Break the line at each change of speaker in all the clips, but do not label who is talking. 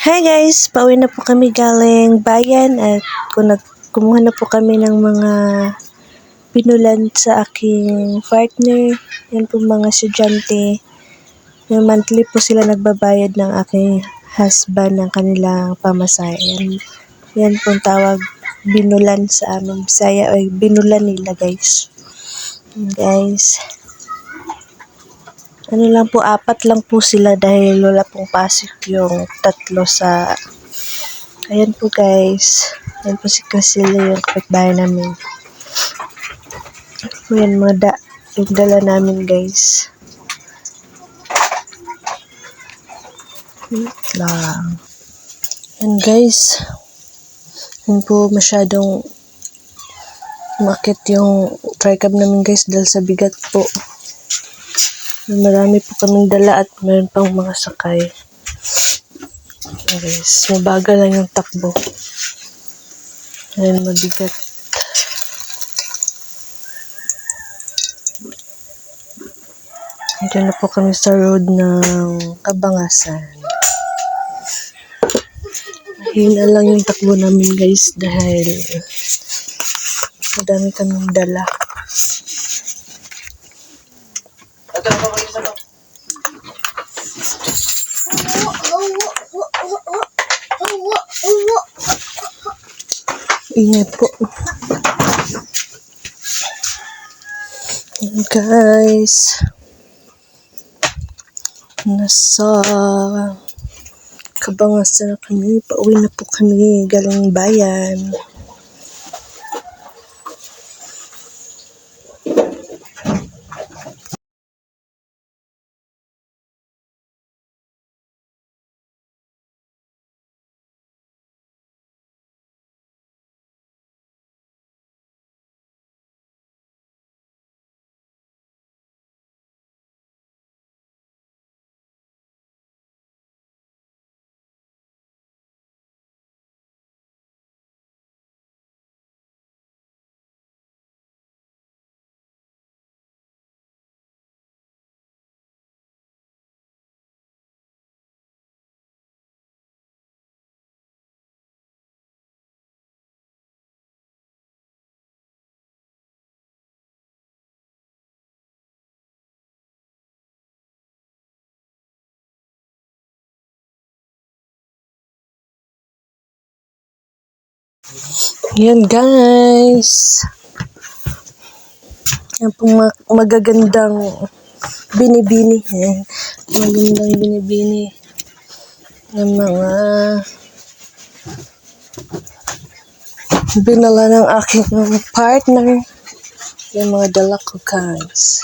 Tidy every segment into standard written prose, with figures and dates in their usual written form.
Hi guys, pauwi na po kami galing bayan at kumuha na po kami ng mga pinulan sa aking partner. Yan po mga estudyante. Yung monthly po sila nagbabayad ng aking husband ng kanilang pamasahe. Yan po ang tawag binulan sa amin. Bisaya ay binulan nila guys. Guys. Ano lang po, 4 lang po sila dahil wala pong pasok yung 3 sa... Ayan po guys. Ayan po si Casilla yung kapitbahay namin. Ayan yung dala namin guys. Wait lang. Ayan guys. Ayan po masyadong umakit yung tricab namin guys dahil sa bigat po. Marami po kaming dala at mayroon pang mga sakay. Guys, mabagal lang yung takbo. Ayan, mabigat. Diyan na po kami sa road ng Kabangasan. Mahina lang yung takbo namin guys dahil madami kaming dala. Ingay po. Guys, nasa Kabangasan na kami. Pauwi na po kami galing bayan. Yan guys. Yan pong magagandang binibini. Magagandang binibini ng mga binala ng aking partner. Yung mga dala ko guys.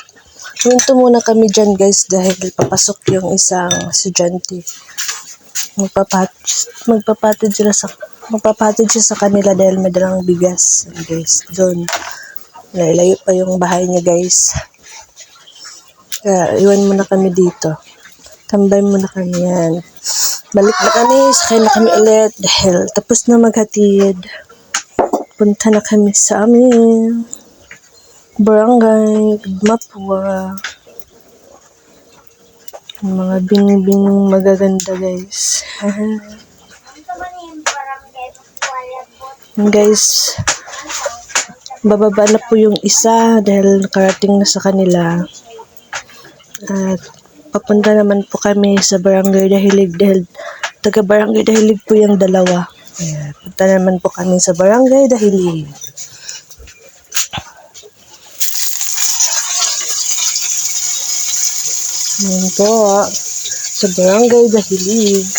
Minto muna kami dyan guys dahil papasok yung isang estudyante. Magpapatid siya sa kanila dahil may dalang bigas guys doon. Layo pa yung bahay niya guys. Kaya iwan muna kami dito. Tambay muna kami yan. Balik na kami, sakay na kami ulit dahil tapos na maghatid. Punta na kami sa amin barangay Mapua. Mga binibining magaganda guys. Guys, bababa na po yung isa dahil nakarating na sa kanila. At papunta naman po kami sa Barangay Dahilig dahil taga Barangay Dahilig po yung dalawa. Ayan, punta naman po kami sa Barangay Dahilig. Ayan po, sa Barangay Dahilig.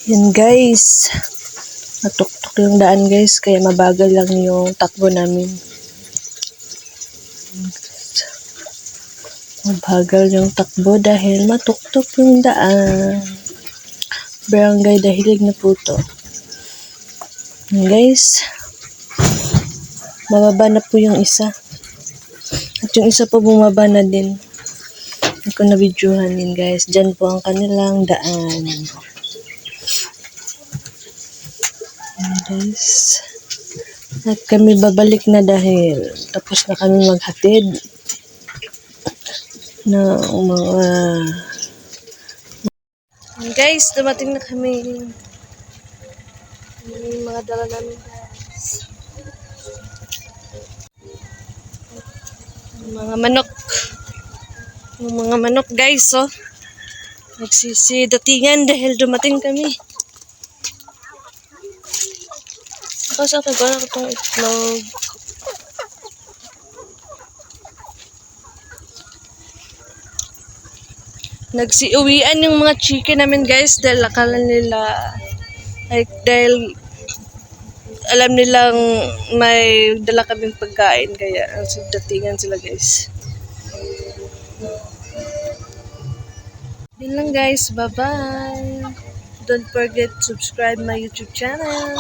Yan guys, matuktok yung daan guys, kaya mabagal lang yung takbo namin. Mabagal yung takbo dahil matuktok yung daan. Barangay Dahilig na po to. Yan guys, bababa na po yung isa. At yung isa po bumaba na din. Hindi ko na-videohan din guys. Diyan po ang kanilang daan. Guys. At kami babalik na dahil tapos na kami maghatid ng mga Guys, dumating na kami. Yung mga dala namin, guys. Yung mga manok. Yung mga manok, guys, oh. Nagsisidatingan dahil dumating kami. Kasi ako ba na itong itlog. Nagsiuwian yung mga chicken namin, guys, dahil akala nila dahil alam nilang may dala kaming pagkain kaya ang datingan sila, guys. Yun lang, guys. Bye-bye. Don't forget to subscribe my YouTube channel.